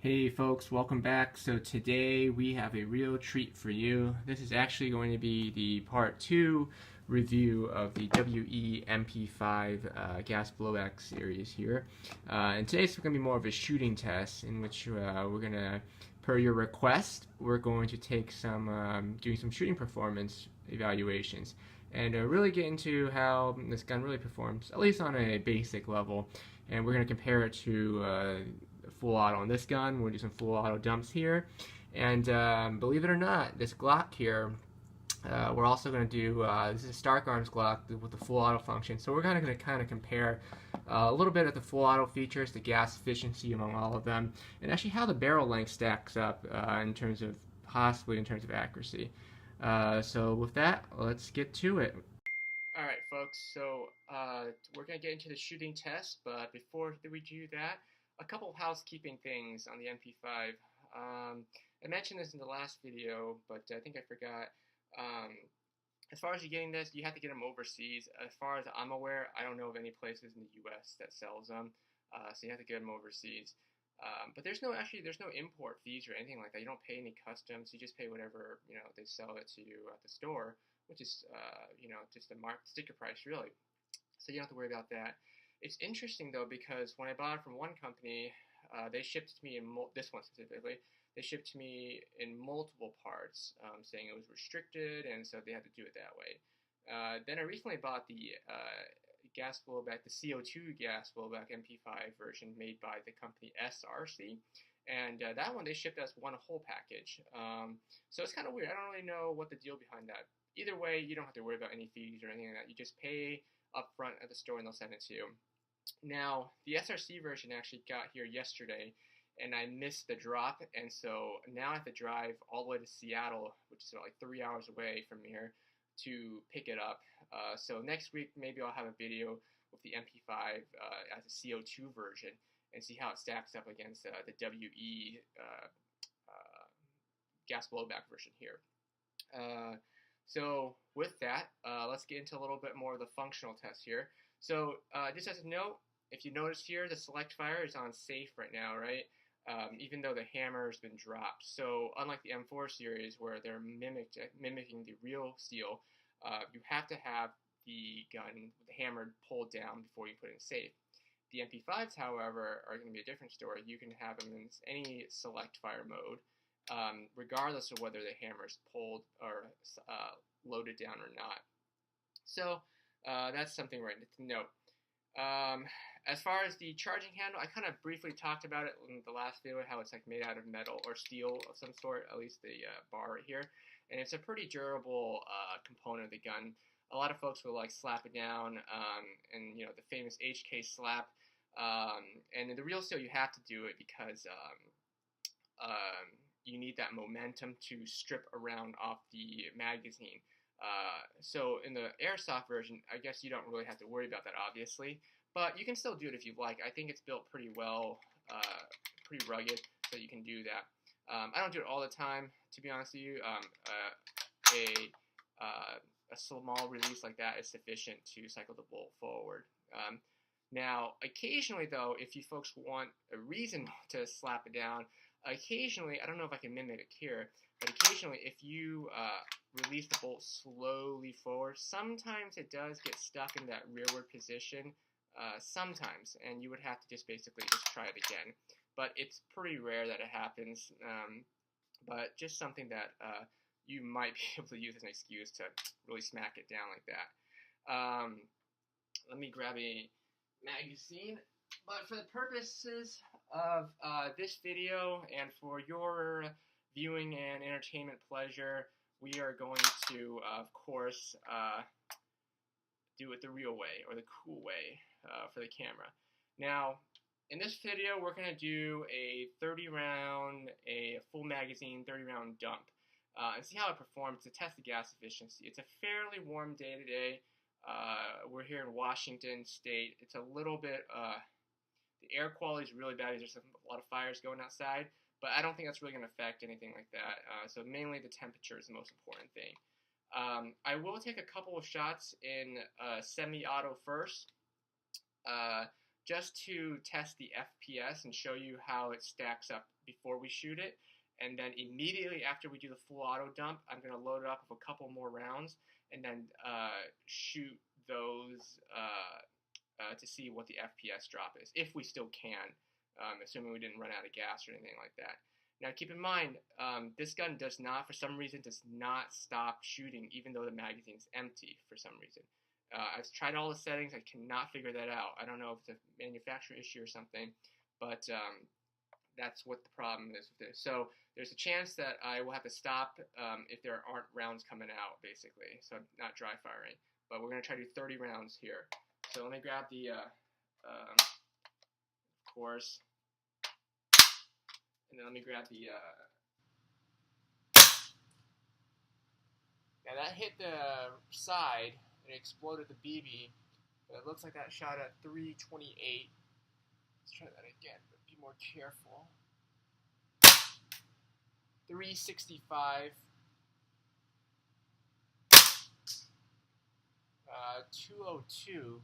Hey folks, welcome back. So today we have a real treat for you. This is actually going to be the part 2 review of the WE MP5 gas blowback series here. And today's going to be more of a shooting test in which we're going to, per your request, we're going to take doing some shooting performance evaluations and really get into how this gun really performs, at least on a basic level. And we're going to compare it to full auto on this gun. We'll do some full auto dumps here. And believe it or not, this Glock here, we're also going to do, this is a Stark Arms Glock with the full auto function. So we're going to kind of compare a little bit of the full auto features, the gas efficiency among all of them, and actually how the barrel length stacks up possibly in terms of accuracy. So with that, let's get to it. Alright folks, so we're going to get into the shooting test, but before we do that, a couple housekeeping things on the MP5. I mentioned this in the last video, but I think I forgot. As far as you getting this, you have to get them overseas. As far as I'm aware, I don't know of any places in the US that sells them, so you have to get them overseas. But there's no import fees or anything like that. You don't pay any customs. You just pay whatever they sell it to you at the store, which is just a sticker price really. So you don't have to worry about that. It's interesting though because when I bought it from one company, they shipped to me this one specifically. They shipped to me in multiple parts, saying it was restricted, and so they had to do it that way. Then I recently bought the gas blowback, the CO2 gas blowback MP5 version made by the company SRC, and that one they shipped us one whole package. So it's kind of weird. I don't really know what the deal behind that. Either way, you don't have to worry about any fees or anything like that. You just pay up front at the store and they'll send it to you. Now, the SRC version actually got here yesterday, and I missed the drop, and so now I have to drive all the way to Seattle, which is like 3 hours away from here, to pick it up. So next week, maybe I'll have a video with the MP5 as a CO2 version and see how it stacks up against the WE gas blowback version here. So with that, let's get into a little bit more of the functional test here. So just as a note, if you notice here, the select fire is on safe right now, right? Even though the hammer has been dropped. So unlike the M4 series where they're mimicking the real steel, you have to have the gun, the hammer pulled down before you put it in safe. The MP5s, however, are going to be a different story. You can have them in any select fire mode, regardless of whether the hammer is pulled or loaded down or not. So that's something right to note. As far as the charging handle, I kind of briefly talked about it in the last video, how it's like made out of metal or steel of some sort, at least the bar right here. And it's a pretty durable component of the gun. A lot of folks will like slap it down, and the famous HK slap. And in the real steel, you have to do it because you need that momentum to strip around off the magazine. So in the Airsoft version, I guess you don't really have to worry about that, obviously. But you can still do it if you like. I think it's built pretty well, pretty rugged, so you can do that. I don't do it all the time, to be honest with you. A small release like that is sufficient to cycle the bolt forward. Now, occasionally, though, if you folks want a reason to slap it down, occasionally, I don't know if I can mimic it here, but occasionally, if you release the bolt slowly forward, sometimes it does get stuck in that rearward position. Sometimes, and you would have to basically try it again. But it's pretty rare that it happens, but just something that you might be able to use as an excuse to really smack it down like that. Let me grab a magazine. But for the purposes of this video and for your viewing and entertainment pleasure, we are going to, of course, do it the real way, or the cool way, for the camera. Now, in this video, we're going to do a 30-round, a full magazine 30-round dump, and see how it performs to test the gas efficiency. It's a fairly warm day today. We're here in Washington State. It's a little bit, the air quality is really bad. There's a lot of fires going outside, but I don't think that's really going to affect anything like that. So mainly the temperature is the most important thing. I will take a couple of shots in semi-auto first, just to test the FPS and show you how it stacks up before we shoot it. And then immediately after we do the full auto dump, I'm going to load it up with a couple more rounds and then shoot those to see what the FPS drop is, if we still can, assuming we didn't run out of gas or anything like that. Now keep in mind, this gun does not, for some reason, does not stop shooting even though the magazine is empty for some reason. I've tried all the settings, I cannot figure that out. I don't know if it's a manufacturer issue or something, but that's what the problem is with this. So there's a chance that I will have to stop if there aren't rounds coming out, basically. So I'm not dry firing. But we're going to try to do 30 rounds here. So let me grab the, of course, and then let me grab the, now that hit the side and it exploded the BB, but it looks like that shot at 328. Let's try that again, but be more careful. 365. 202.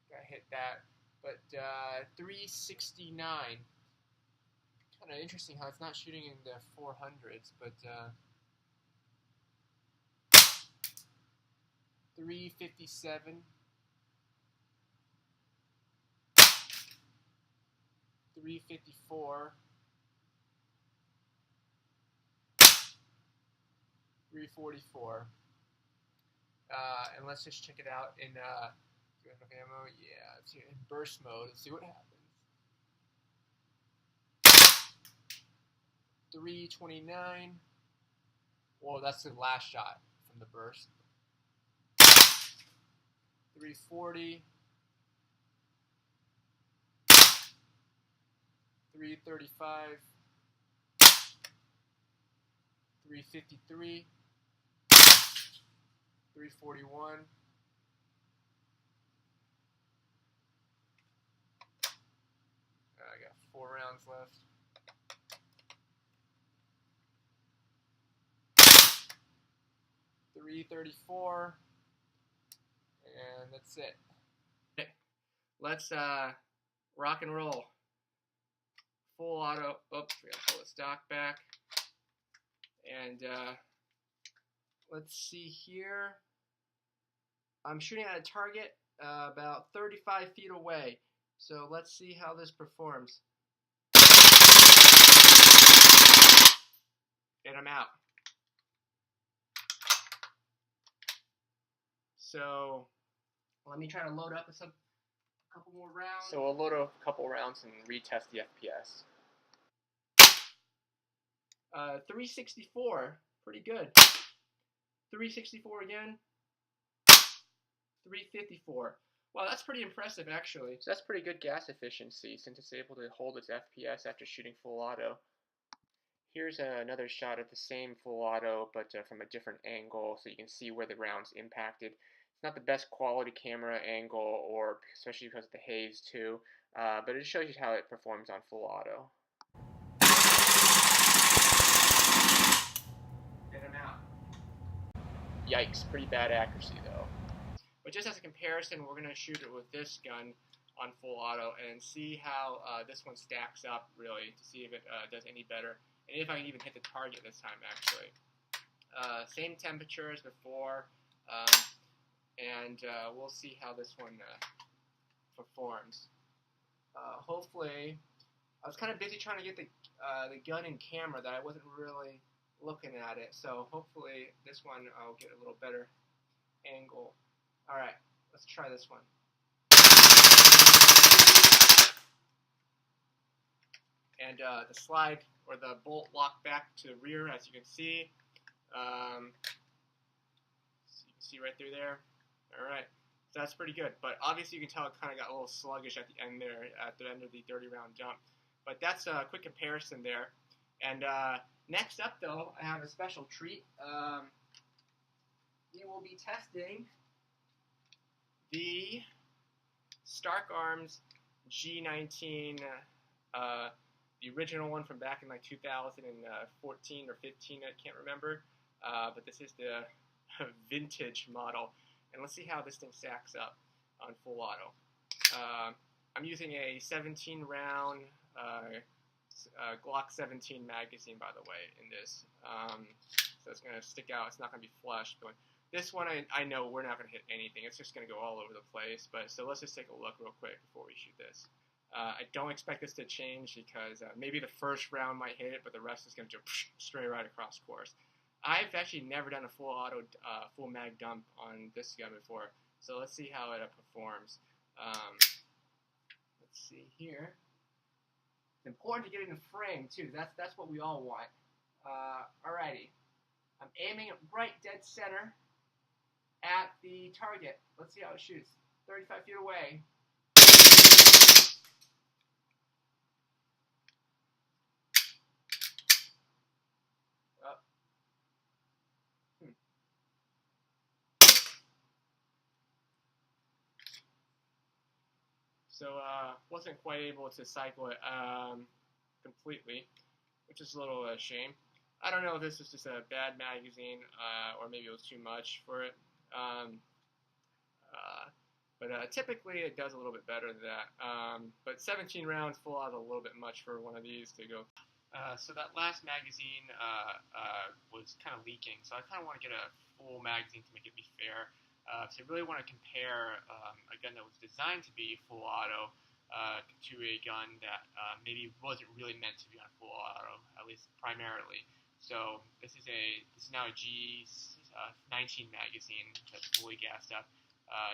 Gotta hit that. But 369. Kind of interesting how it's not shooting in the 400s, but 357. 354. 344. And let's just check it out in do we have enough ammo? Yeah, it's in burst mode. Let's see what happens. 329. Whoa, that's the last shot from the burst. 340. 335. 353. 341. I got 4 rounds left. 334. And that's it. Okay. Let's rock and roll. Full auto. Oops, we gotta pull the stock back. And let's see here. I'm shooting at a target about 35 feet away. So let's see how this performs. And I'm out. So let me try to load up a couple more rounds. So we'll load up a couple rounds and retest the FPS. 364, pretty good. 364 again. 354. Wow, that's pretty impressive actually. So that's pretty good gas efficiency since it's able to hold its FPS after shooting full auto. Here's another shot of the same full auto, but from a different angle, so you can see where the rounds impacted. It's not the best quality camera angle, or especially because of the haze too, but it shows you how it performs on full auto. And I'm out. Yikes, pretty bad accuracy though. But just as a comparison, we're going to shoot it with this gun on full auto and see how this one stacks up, really, to see if it does any better. And if I can even hit the target this time, actually. Same temperature as before, and we'll see how this one performs. Hopefully, I was kind of busy trying to get the gun in camera that I wasn't really looking at it, so hopefully this one I'll get a little better angle. Alright, let's try this one. And the slide or the bolt locked back to the rear, as you can see. So you can see right through there. Alright, so that's pretty good. But obviously you can tell it kind of got a little sluggish at the end there, at the end of the 30-round jump. But that's a quick comparison there. And next up, though, I have a special treat. We will be testing the Stark Arms G19, the original one from back in like 2014 or 15, I can't remember. But this is the vintage model. and let's see how this thing stacks up on full auto. I'm using a 17 round Glock 17 magazine, by the way, in this. So it's going to stick out. It's not going to be flush. But this one, I know we're not going to hit anything. It's just going to go all over the place. But so let's just take a look real quick before we shoot this. I don't expect this to change because maybe the first round might hit it, but the rest is going to jump straight right across course. I've actually never done a full auto, full mag dump on this gun before. So let's see how it performs. Let's see here. It's important to get it in frame too. That's what we all want. Alrighty. I'm aiming it right dead center at the target. Let's see how it shoots. 35 feet away. So wasn't quite able to cycle it completely, which is a little shame. I don't know if this was just a bad magazine or maybe it was too much for it. But typically it does a little bit better than that. But 17 rounds full out is a little bit much for one of these to go. So that last magazine was kind of leaking, so I kind of want to get a full magazine to make it be fair. So I really want to compare a gun that was designed to be full auto to a gun that maybe wasn't really meant to be on full auto, at least primarily. So this is now a G19 magazine that's fully gassed up.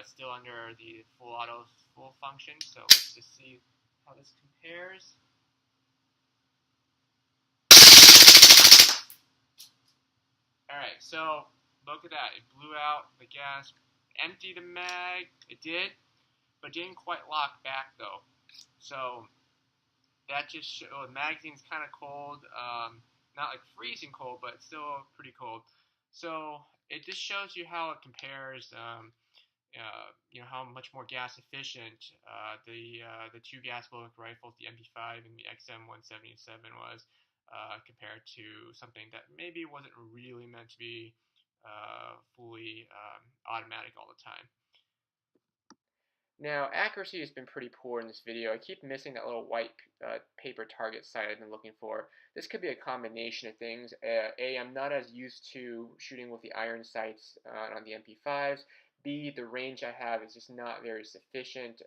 Still under the full auto full function. So let's just see how this compares. Alright, so look at that. It blew out the gas, emptied the mag. It did, but didn't quite lock back though. So that just shows the magazine's kind of cold. Not like freezing cold, but still pretty cold. So it just shows you how it compares. You know how much more gas efficient the two gas blowback rifles, the MP5 and the XM177 was. Compared to something that maybe wasn't really meant to be fully automatic all the time. Now, accuracy has been pretty poor in this video. I keep missing that little white paper target sight I've been looking for. This could be a combination of things. I'm not as used to shooting with the iron sights on the MP5s. B, the range I have is just not very sufficient.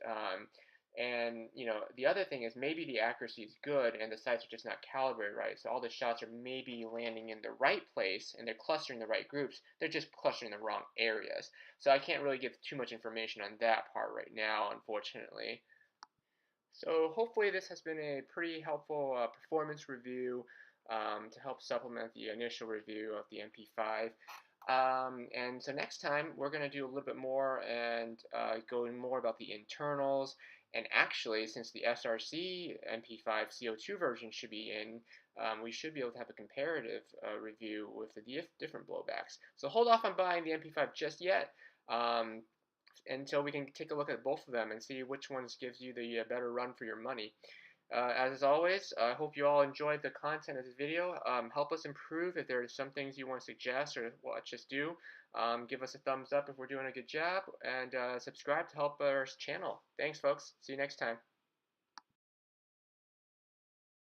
And, you know, the other thing is maybe the accuracy is good and the sights are just not calibrated right. So all the shots are maybe landing in the right place and they're clustering the right groups. They're just clustering in the wrong areas. So I can't really give too much information on that part right now, unfortunately. So hopefully this has been a pretty helpful performance review to help supplement the initial review of the MP5. And so next time we're going to do a little bit more and go more about the internals. And actually, since the SRC MP5 CO2 version should be in, we should be able to have a comparative review with the different blowbacks. So hold off on buying the MP5 just yet until we can take a look at both of them and see which ones gives you the better run for your money. As always, I hope you all enjoyed the content of this video. Help us improve if there are some things you want to suggest or watch us do. Give us a thumbs up if we're doing a good job, and subscribe to help our channel. Thanks, folks. See you next time.